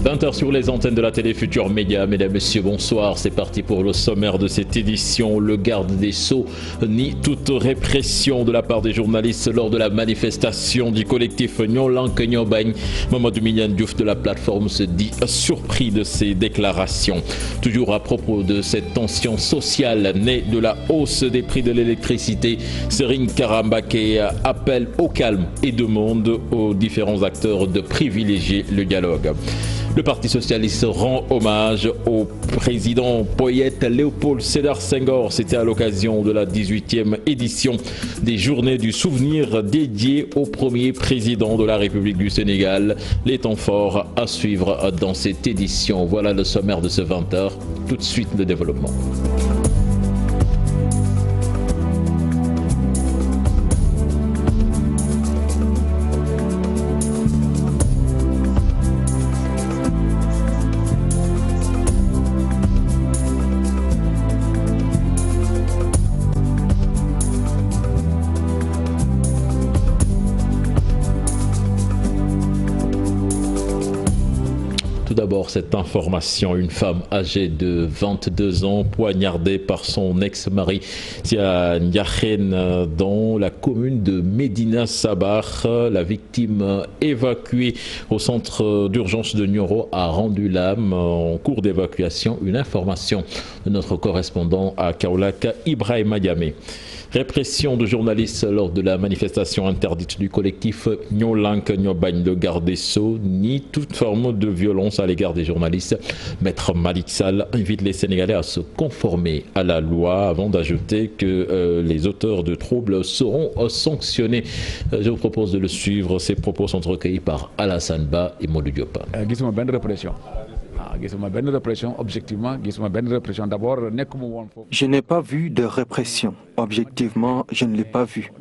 20h sur les antennes de la télé Futur Média. Mesdames, Messieurs, bonsoir. C'est parti pour le sommaire de cette édition. Le garde des Sceaux nie toute répression de la part des journalistes lors de la manifestation du collectif Nyolank Nyobany. Mamadou Mignane Diouf de la plateforme se dit surpris de ces déclarations. Toujours à propos de cette tension sociale née de la hausse des prix de l'électricité, Serigne Kara Mbacké appelle au calme et demande aux différents acteurs de privilégier le dialogue. Le Parti socialiste rend hommage au président poète Léopold Sédar Senghor. C'était à l'occasion de la 18e édition des Journées du Souvenir dédiées au premier président de la République du Sénégal. Les temps forts à suivre dans cette édition. Voilà le sommaire de ce 20h. Tout de suite, le développement. Tout d'abord, cette information, une femme âgée de 22 ans poignardée par son ex-mari Tia Ndiakhen dans la commune de Médina Sabakh. La victime évacuée au centre d'urgence de Nioro a rendu l'âme en cours d'évacuation. Une information de notre correspondant à Kaolack, Ibrahima Diamé. Répression de journalistes lors de la manifestation interdite du collectif Nyolank Nyobany. Le garde des Sceaux nie toute forme de violence à l'égard des journalistes. Maître Malick Sall invite les Sénégalais à se conformer à la loi avant d'ajouter que les auteurs de troubles seront sanctionnés. Je vous propose de le suivre. Ces propos sont recueillis par Alassane Ba et Modou Diop. Objectivement, d'abord, je n'ai pas vu de répression. Objectivement, je ne l'ai pas vu.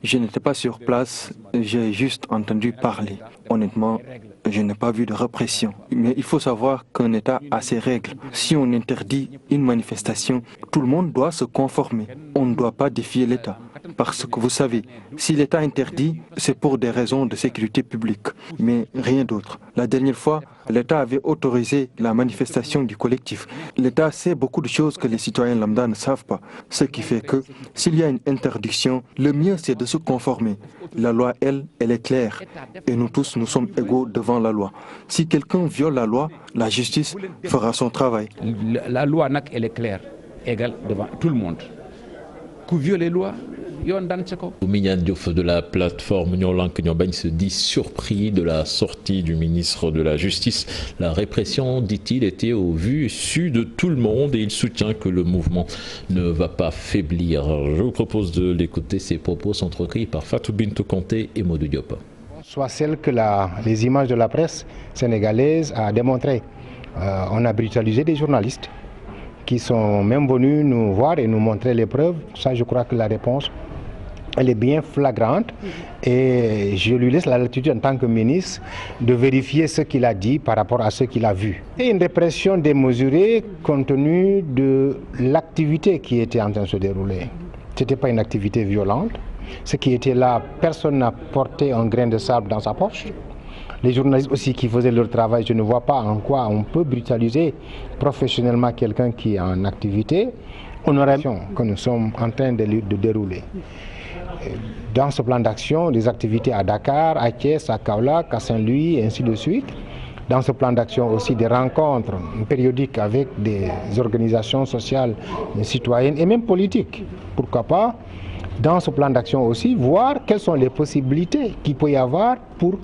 Je n'étais pas sur place, j'ai juste entendu parler. Honnêtement, je n'ai pas vu de répression. Mais il faut savoir qu'un État a ses règles. Si on interdit une manifestation, tout le monde doit se conformer. On ne doit pas défier l'État. Parce que vous savez, si l'État interdit, c'est pour des raisons de sécurité publique, mais rien d'autre. La dernière fois, l'État avait autorisé la manifestation du collectif. L'État sait beaucoup de choses que les citoyens lambda ne savent pas. Ce qui fait que, s'il y a une interdiction, le mieux c'est de se conformer. La loi, elle est claire. Et nous tous, nous sommes égaux devant la loi. Si quelqu'un viole la loi, la justice fera son travail. La loi, elle est claire, égale devant tout le monde. Qui viole les lois, Mignane Diouf de la plateforme Nyolank Nyobany se dit surpris de la sortie du ministre de la Justice. La répression, dit-il, était au vu et su de tout le monde et il soutient que le mouvement ne va pas faiblir. Je vous propose de l'écouter. Ces propos sont recueillis par Fatou Bintou Conté et Modou Diop. Soit celle que les images de la presse sénégalaise a démontré. On a brutalisé des journalistes qui sont même venus nous voir et nous montrer les preuves. Ça, je crois que la réponse, elle est bien flagrante et je lui laisse la latitude en tant que ministre de vérifier ce qu'il a dit par rapport à ce qu'il a vu. Et une répression démesurée compte tenu de l'activité qui était en train de se dérouler. Ce n'était pas une activité violente. Ce qui était là, personne n'a porté un grain de sable dans sa poche. Les journalistes aussi qui faisaient leur travail, je ne vois pas en quoi on peut brutaliser professionnellement quelqu'un qui est en activité. On aurait que nous sommes en train de dérouler. Dans ce plan d'action, des activités à Dakar, à Thiès, à Kaolack, à Saint-Louis, et ainsi de suite. Dans ce plan d'action aussi des rencontres périodiques avec des organisations sociales, citoyennes et même politiques. Pourquoi pas, dans ce plan d'action aussi, voir quelles sont les possibilités qu'il peut y avoir pour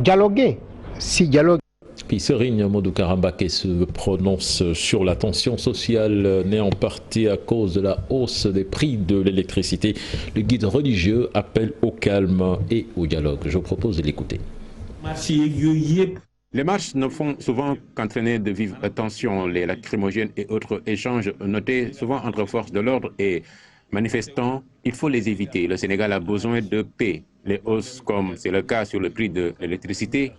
dialoguer. Si dialogue. Puis Serigne Kara Mbacké se prononce sur la tension sociale née en partie à cause de la hausse des prix de l'électricité. Le guide religieux appelle au calme et au dialogue. Je vous propose de l'écouter. Les marches ne font souvent qu'entraîner de vives tensions. Les lacrymogènes et autres échanges notés souvent entre forces de l'ordre et manifestants, il faut les éviter. Le Sénégal a besoin de paix. Les hausses, comme c'est le cas sur le prix de l'électricité,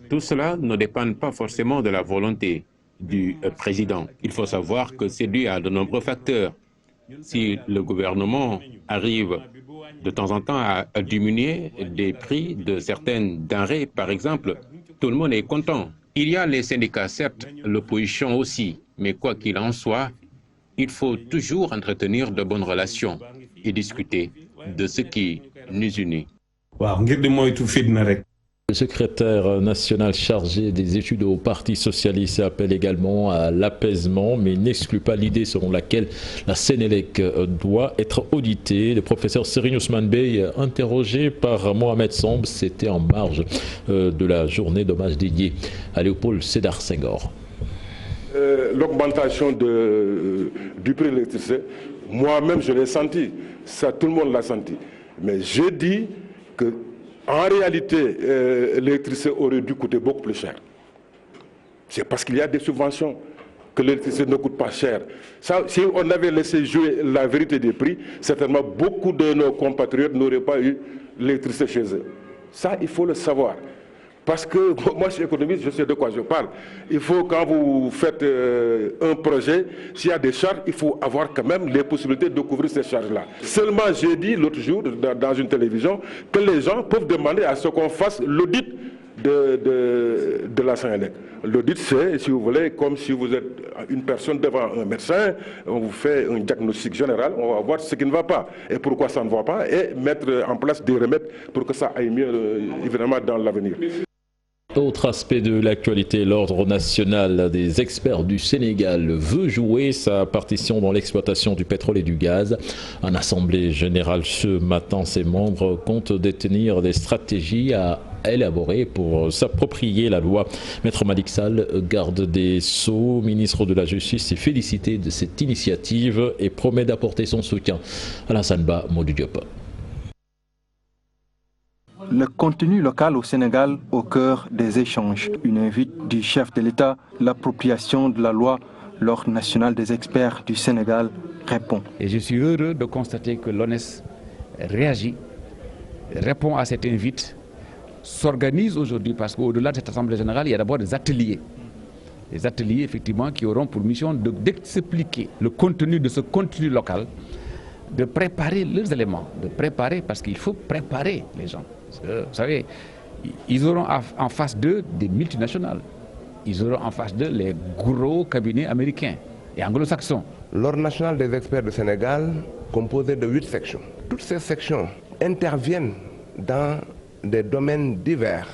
tout cela ne dépend pas forcément de la volonté du président. Il faut savoir que c'est dû à de nombreux facteurs. Si le gouvernement arrive de temps en temps à diminuer des prix de certaines denrées, par exemple, tout le monde est content. Il y a les syndicats, certes, l'opposition aussi, mais quoi qu'il en soit, il faut toujours entretenir de bonnes relations et discuter de ce qui nous unit. Le secrétaire national chargé des études au Parti socialiste appelle également à l'apaisement, mais n'exclut pas l'idée selon laquelle la Sénélec doit être auditée. Le professeur Serigne Ousmane Bey, interrogé par Mohamed Samb, c'était en marge de la journée d'hommage dédiée à Léopold Sédar Senghor. L'augmentation du prix de l'électricité, moi-même je l'ai senti, ça tout le monde l'a senti. Mais je dis que en réalité, l'électricité aurait dû coûter beaucoup plus cher. C'est parce qu'il y a des subventions que l'électricité ne coûte pas cher. Ça, si on avait laissé jouer la vérité des prix, certainement beaucoup de nos compatriotes n'auraient pas eu l'électricité chez eux. Ça, il faut le savoir. Parce que moi, je suis économiste, je sais de quoi je parle. Il faut, quand vous faites un projet, s'il y a des charges, il faut avoir quand même les possibilités de couvrir ces charges-là. Seulement, j'ai dit l'autre jour dans une télévision que les gens peuvent demander à ce qu'on fasse l'audit de la Sénélec. L'audit, c'est, si vous voulez, comme si vous êtes une personne devant un médecin, on vous fait un diagnostic général, on va voir ce qui ne va pas et pourquoi ça ne va pas et mettre en place des remèdes pour que ça aille mieux, évidemment, dans l'avenir. Autre aspect de l'actualité, l'Ordre national des experts du Sénégal veut jouer sa partition dans l'exploitation du pétrole et du gaz. En assemblée générale ce matin, ses membres comptent détenir des stratégies à élaborer pour s'approprier la loi. Maître Malick Sall, garde des Sceaux, ministre de la Justice, s'est félicité de cette initiative et promet d'apporter son soutien à Alassane Ba Modou Diop. Le contenu local au Sénégal au cœur des échanges. Une invite du chef de l'État, l'appropriation de la loi, l'Ordre national des experts du Sénégal répond. Et je suis heureux de constater que l'ONES réagit, répond à cette invite, s'organise aujourd'hui parce qu'au-delà de cette Assemblée générale, il y a d'abord des ateliers. Des ateliers effectivement qui auront pour mission d'expliquer le contenu de ce contenu local, de préparer leurs éléments, de préparer parce qu'il faut préparer les gens. Vous savez, ils auront en face d'eux des multinationales. Ils auront en face d'eux les gros cabinets américains et anglo-saxons. L'Ordre national des experts du Sénégal, composé de 8 sections. Toutes ces sections interviennent dans des domaines divers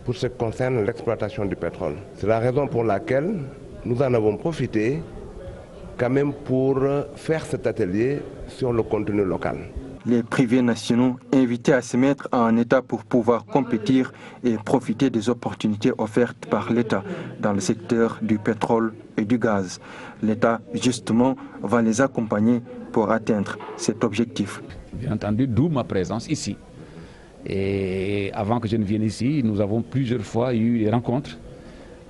pour ce qui concerne l'exploitation du pétrole. C'est la raison pour laquelle nous en avons profité quand même pour faire cet atelier sur le contenu local. Les privés nationaux invités à se mettre en état pour pouvoir compétir et profiter des opportunités offertes par l'État dans le secteur du pétrole et du gaz. L'État, justement, va les accompagner pour atteindre cet objectif. Bien entendu, d'où ma présence ici. Et avant que je ne vienne ici, nous avons plusieurs fois eu des rencontres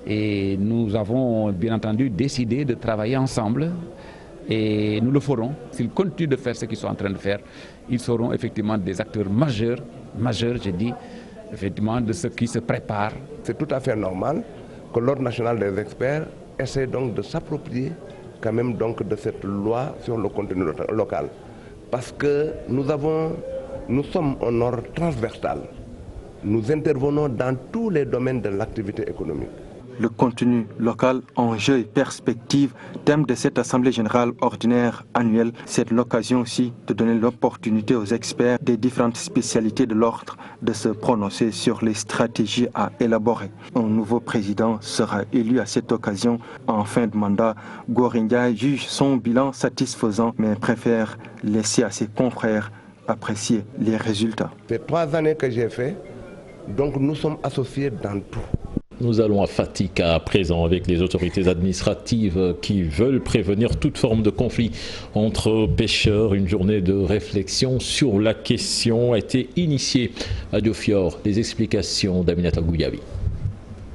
et nous avons bien entendu décidé de travailler ensemble. Et nous le ferons. S'ils continuent de faire ce qu'ils sont en train de faire, ils seront effectivement des acteurs majeurs, je dis, effectivement, de ce qui se prépare. C'est tout à fait normal que l'Ordre national des experts essaie donc de s'approprier quand même donc de cette loi sur le contenu local. Parce que nous sommes un ordre transversal. Nous intervenons dans tous les domaines de l'activité économique. Le contenu local, enjeux et perspectives, thème de cette Assemblée générale ordinaire annuelle. C'est l'occasion aussi de donner l'opportunité aux experts des différentes spécialités de l'ordre de se prononcer sur les stratégies à élaborer. Un nouveau président sera élu à cette occasion en fin de mandat. Gorgui Ndiaye juge son bilan satisfaisant mais préfère laisser à ses confrères apprécier les résultats. C'est 3 années que j'ai fait, donc nous sommes associés dans tout. Nous allons à Fatika à présent avec les autorités administratives qui veulent prévenir toute forme de conflit entre pêcheurs. Une journée de réflexion sur la question a été initiée à Diofior. Les explications d'Aminata Gouyabi.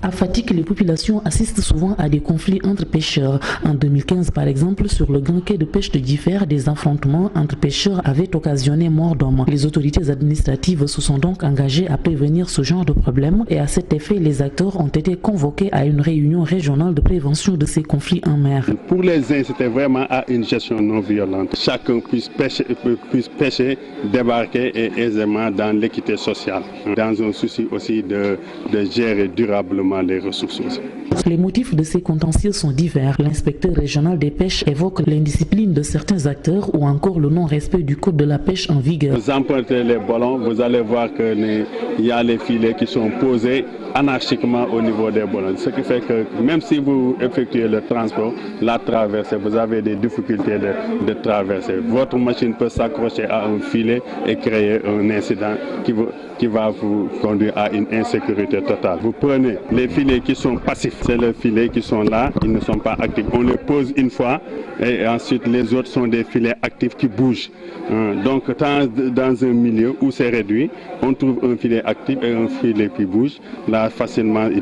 À Fatick, les populations assistent souvent à des conflits entre pêcheurs. En 2015, par exemple, sur le grand quai de pêche de Diffère, des affrontements entre pêcheurs avaient occasionné mort d'hommes. Les autorités administratives se sont donc engagées à prévenir ce genre de problème et à cet effet, les acteurs ont été convoqués à une réunion régionale de prévention de ces conflits en mer. Pour les uns, c'était vraiment à une gestion non violente. Chacun puisse pêcher, débarquer et aisément dans l'équité sociale, dans un souci aussi de gérer durablement également les ressources aussi. Les motifs de ces contentieux sont divers. L'inspecteur régional des pêches évoque l'indiscipline de certains acteurs ou encore le non-respect du code de la pêche en vigueur. Vous empruntez les ballons, vous allez voir qu'il y a les filets qui sont posés anarchiquement au niveau des ballons. Ce qui fait que même si vous effectuez le transport, la traversée, vous avez des difficultés de traverser. Votre machine peut s'accrocher à un filet et créer un incident qui va vous conduire à une insécurité totale. Vous prenez les filets qui sont passifs, c'est les filets qui sont là, ils ne sont pas actifs. On les pose une fois et ensuite les autres sont des filets actifs qui bougent. Donc dans un milieu où c'est réduit, on trouve un filet actif et un filet qui bouge. Là facilement ils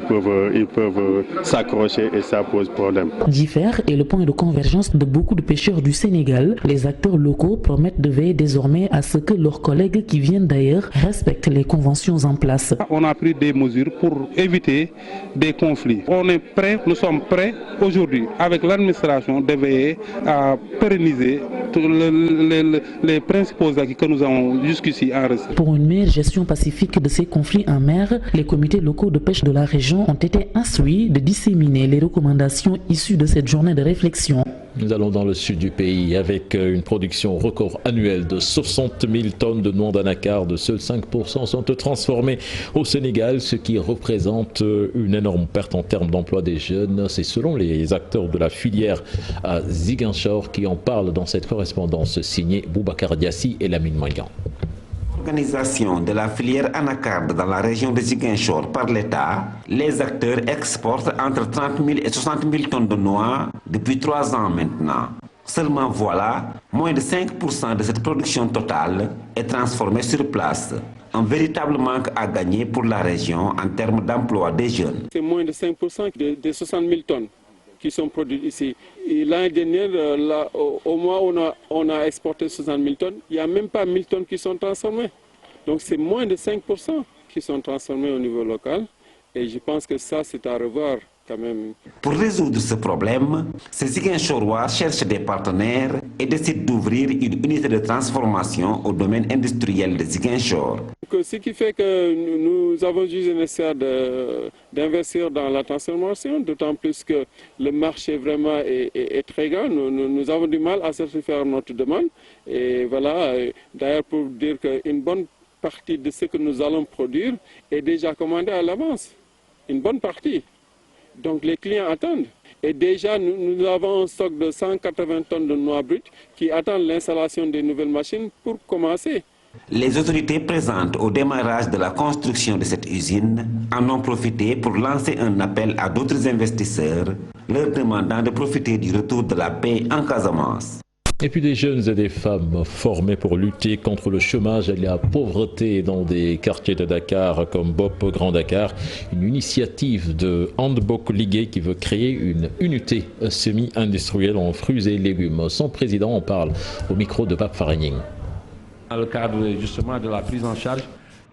peuvent s'accrocher et ça pose problème. Diffère est le point de convergence de beaucoup de pêcheurs du Sénégal. Les acteurs locaux promettent de veiller désormais à ce que leurs collègues qui viennent d'ailleurs respectent les conventions en place. On a pris des mesures pour éviter des conflits. On est prêt, nous sommes prêts aujourd'hui avec l'administration de veiller à pérenniser les principaux acquis que nous avons jusqu'ici enregistrés. Pour une meilleure gestion pacifique de ces conflits en mer, les comités locaux de pêche de la région ont été instruits de disséminer les recommandations issues de cette journée de réflexion. Nous allons dans le sud du pays avec une production record annuelle de 60 000 tonnes de noix d'anacarde. Seuls 5% sont transformés au Sénégal, ce qui représente une énorme perte en termes d'emploi des jeunes. C'est selon les acteurs de la filière à Ziguinchor qui en parlent dans cette correspondance signée Boubacar Diassi et Lamine Mangan. L'organisation de la filière anacarde dans la région de Ziguinchor par l'État, les acteurs exportent entre 30 000 et 60 000 tonnes de noix depuis 3 ans maintenant. Seulement voilà, moins de 5% de cette production totale est transformée sur place. Un véritable manque à gagner pour la région en termes d'emploi des jeunes. C'est moins de 5% des 60 000 tonnes qui sont produites ici. L'année dernière, au mois où on a exporté 60 000 tonnes, il n'y a même pas 1000 tonnes qui sont transformées. Donc c'est moins de 5% qui sont transformés au niveau local. Et je pense que ça, c'est à revoir quand même. Pour résoudre ce problème, ces Ziguinchorois cherchent des partenaires et décident d'ouvrir une unité de transformation au domaine industriel de Ziguinchor. Ce qui fait que nous avons jugé nécessaire d'investir dans la transformation, d'autant plus que le marché vraiment est très grand. Nous avons du mal à satisfaire notre demande. Et voilà, d'ailleurs pour dire qu'une bonne partie de ce que nous allons produire est déjà commandée à l'avance. Une bonne partie. Donc les clients attendent. Et déjà, nous avons un stock de 180 tonnes de noix brutes qui attendent l'installation des nouvelles machines pour commencer. Les autorités présentes au démarrage de la construction de cette usine en ont profité pour lancer un appel à d'autres investisseurs, leur demandant de profiter du retour de la paix en Casamance. Et puis des jeunes et des femmes formés pour lutter contre le chômage et la pauvreté dans des quartiers de Dakar comme Bop Grand Dakar. Une initiative de Handbok Ligue qui veut créer une unité semi-industrielle en fruits et légumes. Son président en parle au micro de Pape Faragning. Dans le cadre justement de la prise en charge,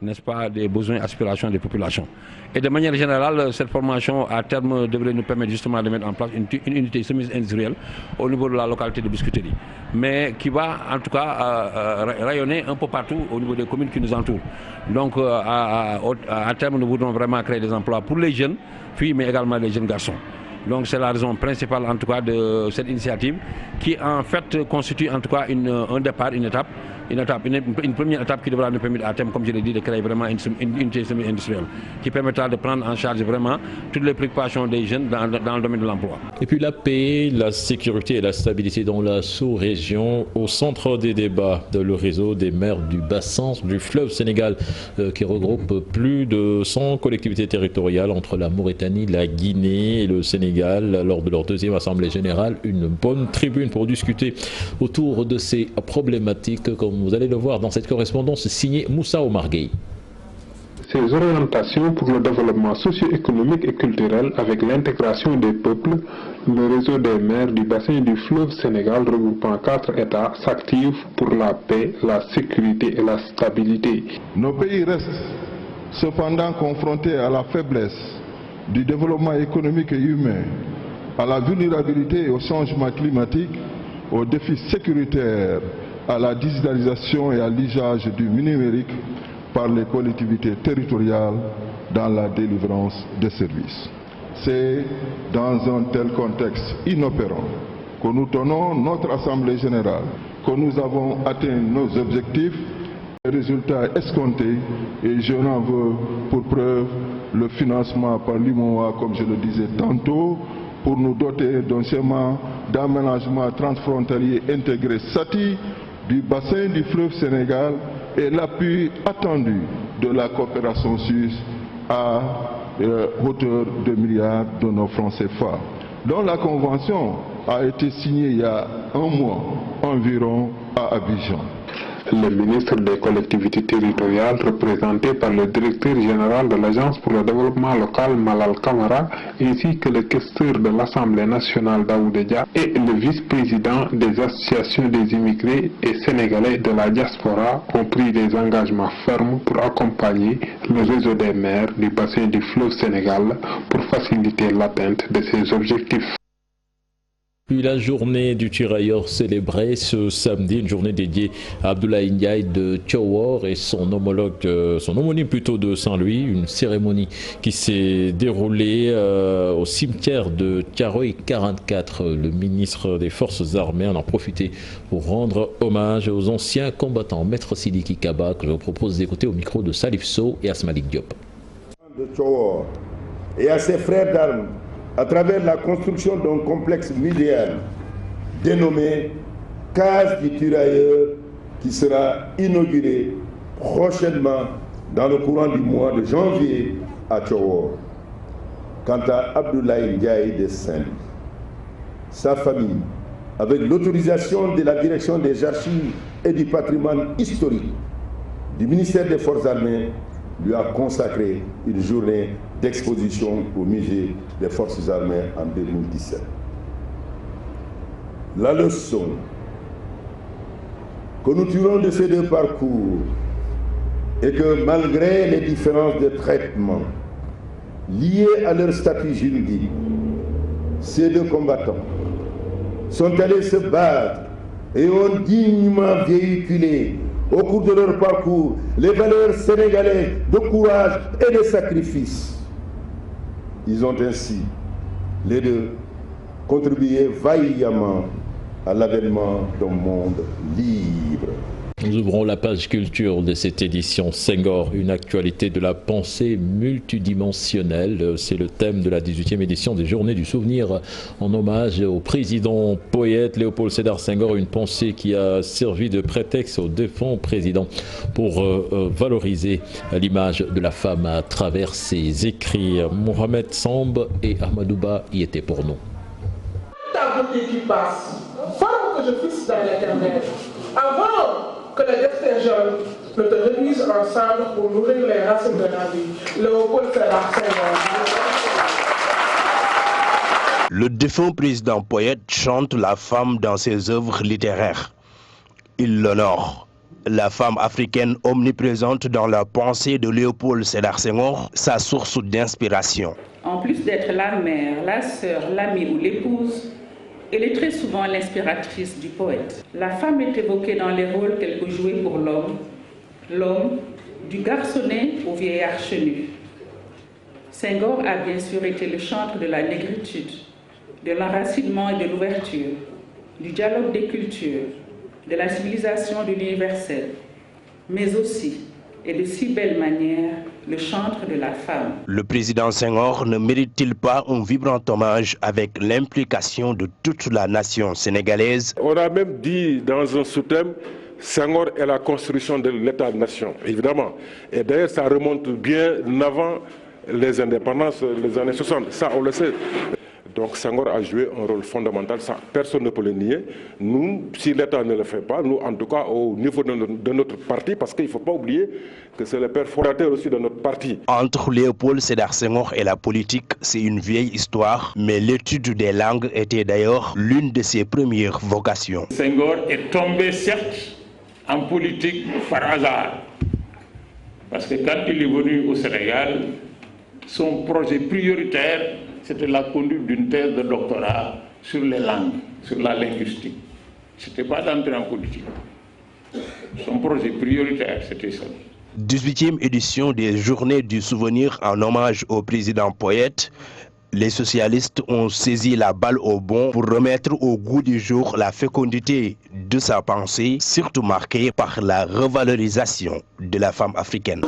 n'est-ce pas, des besoins et aspirations des populations. Et de manière générale, cette formation à terme devrait nous permettre justement de mettre en place une unité semi-industrielle au niveau de la localité de Biscuiterie, mais qui va en tout cas rayonner un peu partout au niveau des communes qui nous entourent. Donc à terme, nous voudrons vraiment créer des emplois pour les jeunes filles, mais également les jeunes garçons. Donc c'est la raison principale en tout cas de cette initiative qui en fait constitue en tout cas un départ, une première étape qui devra nous permettre à terme, comme je l'ai dit, de créer vraiment une unité semi-industrielle qui permettra de prendre en charge vraiment toutes les préoccupations des jeunes dans le domaine de l'emploi. Et puis la paix, la sécurité et la stabilité dans la sous-région au centre des débats de le réseau des maires du bassin du fleuve Sénégal qui regroupe plus de 100 collectivités territoriales entre la Mauritanie, la Guinée et le Sénégal lors de leur deuxième assemblée générale. Une bonne tribune pour discuter autour de ces problématiques, comme vous allez le voir dans cette correspondance signée Moussa Omar Gueye. Ces orientations pour le développement socio-économique et culturel avec l'intégration des peuples, le réseau des maires du bassin du fleuve Sénégal regroupant 4 États s'active pour la paix, la sécurité et la stabilité. Nos pays restent cependant confrontés à la faiblesse du développement économique et humain, à la vulnérabilité et au changement climatique, aux défis sécuritaires, à la digitalisation et à l'usage du numérique, par les collectivités territoriales dans la délivrance des services. C'est dans un tel contexte inopérant que nous tenons notre Assemblée générale, que nous avons atteint nos objectifs, les résultats escomptés, et je n'en veux pour preuve le financement par l'UMOA, comme je le disais tantôt, pour nous doter d'un schéma d'aménagement transfrontalier intégré SATI du bassin du fleuve Sénégal et l'appui attendu de la coopération suisse à hauteur de milliards de nos francs CFA, dont la convention a été signée il y a un mois environ à Abidjan. Le ministre des collectivités territoriales, représenté par le directeur général de l'Agence pour le développement local, Malal Kamara, ainsi que le questeur de l'Assemblée nationale, Daouda Dia, et le vice-président des associations des immigrés et sénégalais de la diaspora ont pris des engagements fermes pour accompagner le réseau des maires du bassin du fleuve Sénégal pour faciliter l'atteinte de ces objectifs. Puis la journée du tirailleur célébrée ce samedi, une journée dédiée à Abdoulaye Ndiaye de Thiawor et son homonyme plutôt de Saint-Louis, une cérémonie qui s'est déroulée au cimetière de Thiaroye 44. Le ministre des Forces armées en a profité pour rendre hommage aux anciens combattants. Maître Sidiki Kaba, que je vous propose d'écouter au micro de Salif Sow et Asmalik Diop. De Thiawor et à ses frères d'armes, à travers la construction d'un complexe muséal dénommé Case du Tirailleur, qui sera inauguré prochainement dans le courant du mois de janvier à Thiawor. Quant à Abdoulaye Ndiaye de Saint-Louis, sa famille, avec l'autorisation de la direction des archives et du patrimoine historique du ministère des Forces armées, lui a consacré une journée d'exposition au musée des Forces armées en 2017. La leçon que nous tirons de ces deux parcours est que malgré les différences de traitement liées à leur statut juridique, ces deux combattants sont allés se battre et ont dignement véhiculé au cours de leur parcours les valeurs sénégalaises de courage et de sacrifice. Ils ont ainsi, les deux, contribué vaillamment à l'avènement d'un monde libre. Nous ouvrons la page culture de cette édition Senghor, une actualité de la pensée multidimensionnelle. C'est le thème de la 18e édition des Journées du Souvenir en hommage au président poète Léopold Sédar Senghor, une pensée qui a servi de prétexte au défunt président pour valoriser l'image de la femme à travers ses écrits. Mohamed Samb et Ahmadouba y étaient pour nous. Ta beauté qui passe, femme que je fisse dans l'éternel, avant que le destin jeune ne te réunisse ensemble pour nourrir les racines de la vie. Léopold Sédar Senghor. Le défunt président poète chante la femme dans ses œuvres littéraires. Il l'honore. La femme africaine omniprésente dans la pensée de Léopold Sédar Senghor, sa source d'inspiration. En plus d'être la mère, la sœur, l'amie ou l'épouse, elle est très souvent l'inspiratrice du poète. La femme est évoquée dans les rôles qu'elle peut jouer pour l'homme. L'homme, du garçonnet au vieillard chenu. Senghor a bien sûr été le chantre de la négritude, de l'enracinement et de l'ouverture, du dialogue des cultures, de la civilisation de l'universel, mais aussi, et de si belle manière, le chantre de la femme. Le président Senghor ne mérite-t-il pas un vibrant hommage avec l'implication de toute la nation sénégalaise? On a même dit dans un sous-thème, Senghor est la construction de l'État-nation, évidemment. Et d'ailleurs, ça remonte bien avant les indépendances, les années 60, ça on le sait. Donc Senghor a joué un rôle fondamental, ça personne ne peut le nier. Nous, si l'État ne le fait pas, nous en tout cas au niveau de notre parti, parce qu'il ne faut pas oublier que c'est le père fondateur aussi de notre parti. Entre Léopold Sédar Senghor et la politique, c'est une vieille histoire, mais l'étude des langues était d'ailleurs l'une de ses premières vocations. Senghor est tombé certes en politique par hasard, parce que quand il est venu au Sénégal, son projet prioritaire, c'était la conduite d'une thèse de doctorat sur les langues, sur la linguistique. Ce n'était pas d'entrer en politique. Son projet prioritaire, c'était ça. 18e édition des Journées du souvenir en hommage au président Poète. Les socialistes ont saisi la balle au bond pour remettre au goût du jour la fécondité de sa pensée, surtout marquée par la revalorisation de la femme africaine.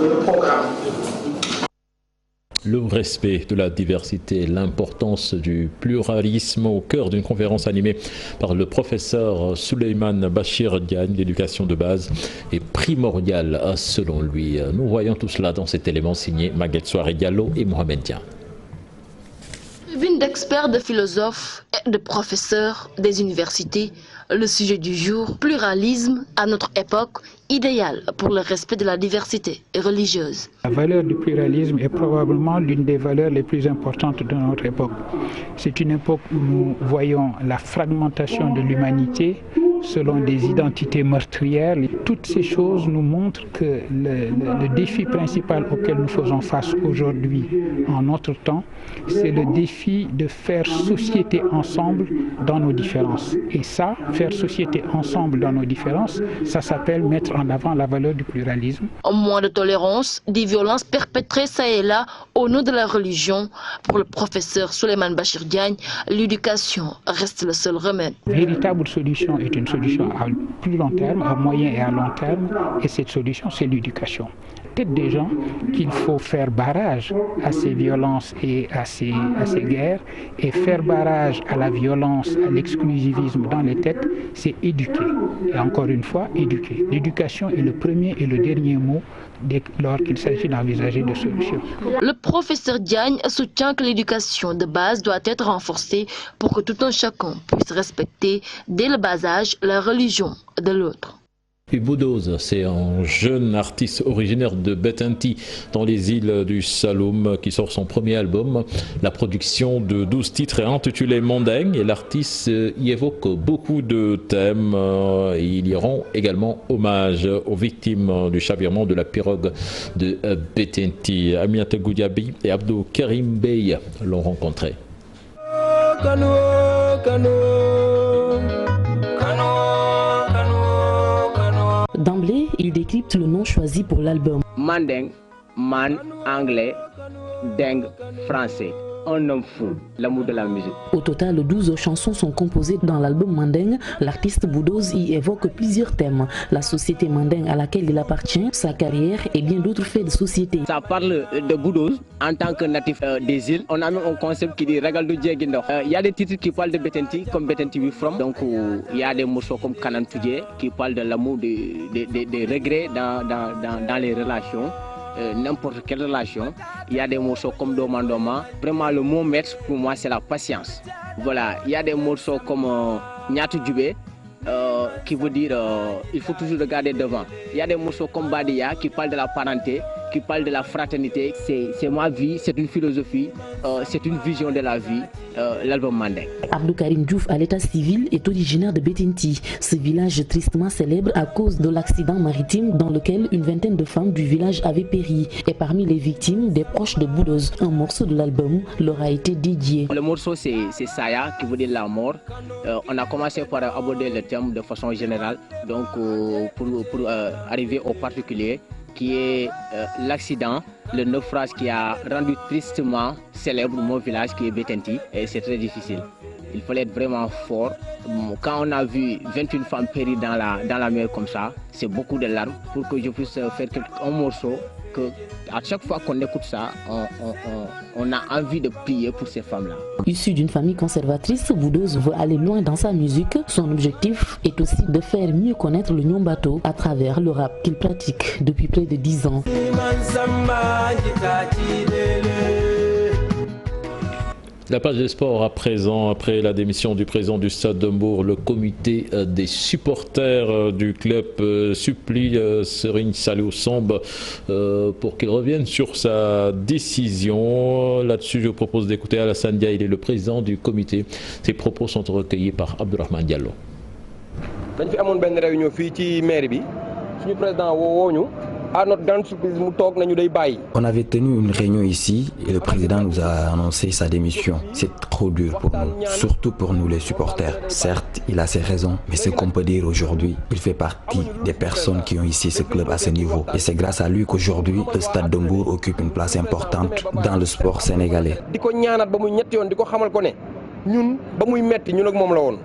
Le respect de la diversité, l'importance du pluralisme au cœur d'une conférence animée par le professeur Souleymane Bachir Diagne. L'éducation de base est primordiale selon lui. Nous voyons tout cela dans cet élément signé Maguette Soare Diallo et Mohamed Dian. Une d'experts, de philosophes et de professeurs des universités, le sujet du jour, pluralisme à notre époque, idéal pour le respect de la diversité religieuse. La valeur du pluralisme est probablement l'une des valeurs les plus importantes de notre époque. C'est une époque où nous voyons la fragmentation de l'humanité selon des identités meurtrières. Toutes ces choses nous montrent que le défi principal auquel nous faisons face aujourd'hui, en notre temps, c'est le défi de faire société ensemble dans nos différences. Et ça, faire société ensemble dans nos différences, ça s'appelle mettre en avant la valeur du pluralisme. Moins de tolérance, des violences perpétrées ça et là au nom de la religion. Pour le professeur Souleymane Bachir Diagne, l'éducation reste le seul remède. La véritable solution est une solution à plus long terme, à moyen et à long terme, et cette solution, c'est l'éducation. Peut-être des gens qu'il faut faire barrage à ces violences et à ces guerres, et faire barrage à la violence, à l'exclusivisme dans les têtes, c'est éduquer. Et encore une fois, éduquer. L'éducation est le premier et le dernier mot lorsqu'il s'agit d'envisager des solutions. Le professeur Diagne soutient que l'éducation de base doit être renforcée pour que tout un chacun puisse respecter dès le bas âge la religion de l'autre. Et Boudoz, c'est un jeune artiste originaire de Betenti dans les îles du Saloum qui sort son premier album. La production de 12 titres est intitulée Mandeng et l'artiste y évoque beaucoup de thèmes. Il y rend également hommage aux victimes du chavirement de la pirogue de Betenti. Aminata Goudiaby et Abdou Karim Bey l'ont rencontré. D'emblée, il décrypte le nom choisi pour l'album. Mandeng, man anglais, deng français. Un homme fou, l'amour de la musique. Au total, 12 chansons sont composées dans l'album Mandeng. L'artiste Boudoz y évoque plusieurs thèmes. La société Mandeng à laquelle il appartient, sa carrière et bien d'autres faits de société. Ça parle de Boudoz en tant que natif des îles. On a même un concept qui dit Ragaldo Djegindo. Il y a des titres qui parlent de Betenti, comme Betenti We From. Donc il y a des morceaux comme Kanan Tudje qui parlent de l'amour, des regrets dans les relations. N'importe quelle relation, il y a des morceaux comme Domandoma. Vraiment, le mot maître pour moi, c'est la patience. Voilà, il y a des morceaux comme Nyatu Djubé qui veut dire il faut toujours regarder devant. Il y a des morceaux comme Badia qui parlent de la parenté, qui parlent de la fraternité. C'est ma vie, c'est une philosophie, c'est une vision de la vie, l'album Mandeng. Abdou Karim Diouf à l'état civil est originaire de Betenti. Ce village tristement célèbre à cause de l'accident maritime dans lequel une vingtaine de femmes du village avaient péri. Et parmi les victimes, des proches de Boudoz. Un morceau de l'album leur a été dédié. Le morceau c'est Saya qui veut dire la mort. On a commencé par aborder le thème de façon générale, donc pour arriver au particulier, qui est l'accident, le naufrage qui a rendu tristement célèbre mon village qui est Betenti, et c'est très difficile. Il fallait être vraiment fort. Quand on a vu 21 femmes périr dans la mer comme ça, c'est beaucoup de larmes pour que je puisse faire un morceau que à chaque fois qu'on écoute ça, on a envie de prier pour ces femmes-là. Issu d'une famille conservatrice, Boudoz veut aller loin dans sa musique. Son objectif est aussi de faire mieux connaître le Nyombato à travers le rap qu'il pratique depuis près de 10 ans. La page des sports à présent, après la démission du président du Stade de Mbour, le comité des supporters du club supplie Serigne Saliou Samb pour qu'il revienne sur sa décision. Là-dessus, je vous propose d'écouter Alassane Dia, il est le président du comité. Ses propos sont recueillis par Abdourahmane dañ fi amoon benn réunion fii ci mairie bi suñu président woo ñu à notre grande surprise mu toog nañu day bàyyi. On avait tenu une réunion ici et le président nous a annoncé sa démission. C'est trop dur pour nous, surtout pour nous les supporters. Certes, il a ses raisons, mais ce qu'on peut dire aujourd'hui, il fait partie des personnes qui ont ici ce club à ce niveau. Et c'est grâce à lui qu'aujourd'hui, le Stade de Mbour occupe une place importante dans le sport sénégalais. di ko ñaanat ba muy ñetti yoon di ko xamal ko ne ñun ba muy metti ñun ak moom la woon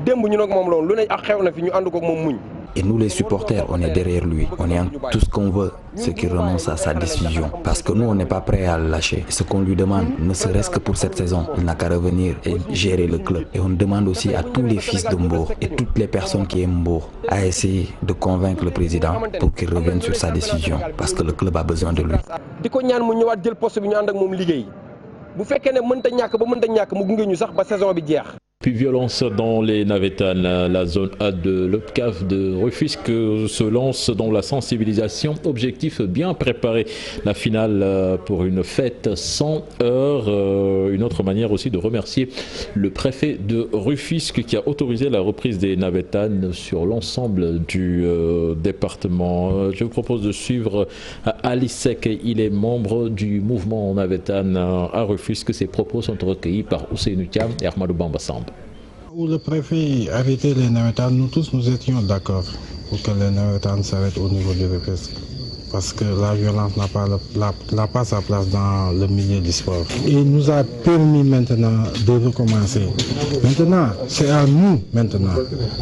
démb ñun ak moom la woon lu ne ak xew na fi ñu ànd ko ak moom muñ. Et nous les supporters, on est derrière lui. On est en tout ce qu'on veut, c'est qu'il renonce à sa décision. Parce que nous, on n'est pas prêts à le lâcher. Ce qu'on lui demande, ne serait-ce que pour cette saison, il n'a qu'à revenir et gérer le club. Et on demande aussi à tous les fils de Mbour et toutes les personnes qui aiment Mbour à essayer de convaincre le président pour qu'il revienne sur sa décision. Parce que le club a besoin de lui. di ko ñaan mu ñëwaat jël poste bi ñu ànd ak moom liggéey bu fekkee ne mënta ñàkk ba mënta ñàkk mu gunge ñu sax ba saison bi jeex. Puis violence dans les Navétanes, la zone A de l'Opcaf de Rufisque se lance dans la sensibilisation. Objectif bien préparer la finale pour une fête sans heurts. Une autre manière aussi de remercier le préfet de Rufisque qui a autorisé la reprise des Navétanes sur l'ensemble du département. Je vous propose de suivre Ali Sek. Il est membre du mouvement Navétane à Rufisque. Ses propos sont recueillis par Ousseynou Thiam et Ahmadou Bamba Samb. Où le préfet arrêtait les Navétanes, nous tous nous étions d'accord pour que les Navétanes s'arrêtent au niveau de Rufisque. Parce que la violence n'a pas sa place dans le milieu du sport. Et il nous a permis maintenant de recommencer. Maintenant, c'est à nous maintenant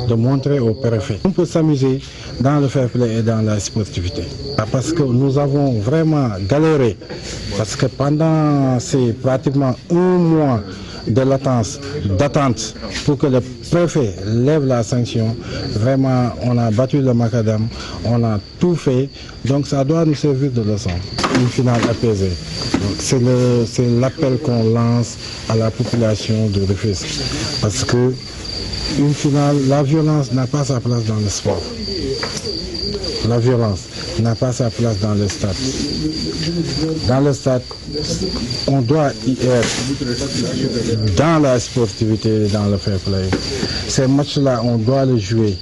de montrer au préfet. On peut s'amuser dans le fair play et dans la sportivité. Parce que nous avons vraiment galéré. Parce que pendant ces pratiquement un mois de latence, d'attente pour que le préfet lève la sanction. Vraiment, on a battu le macadam, on a tout fait. Donc ça doit nous servir de leçon. Une finale apaisée. C'est l'appel qu'on lance à la population de Rufisque. Parce que une finale, la violence n'a pas sa place dans le sport. La violence n'a pas sa place dans le stade. Dans le stade, on doit y être dans la sportivité et dans le fair play. Ces matchs-là, on doit les jouer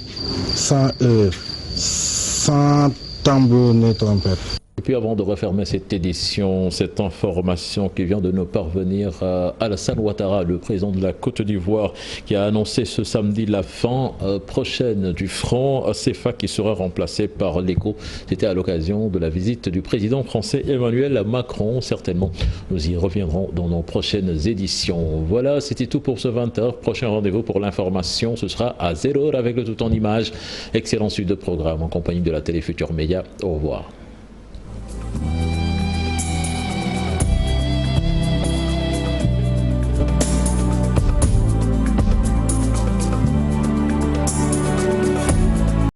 sans heurts, sans tambour ni trompette. Et puis avant de refermer cette édition, cette information qui vient de nous parvenir, Alassane Ouattara, le président de la Côte d'Ivoire, qui a annoncé ce samedi la fin prochaine du front CFA qui sera remplacé par l'ECO. C'était à l'occasion de la visite du président français Emmanuel Macron. Certainement, nous y reviendrons dans nos prochaines éditions. Voilà, c'était tout pour ce 20h. Prochain rendez-vous pour l'information, ce sera à 0h avec le tout en images. Excellente suite de programme en compagnie de la Télé Futurs Médias. Au revoir.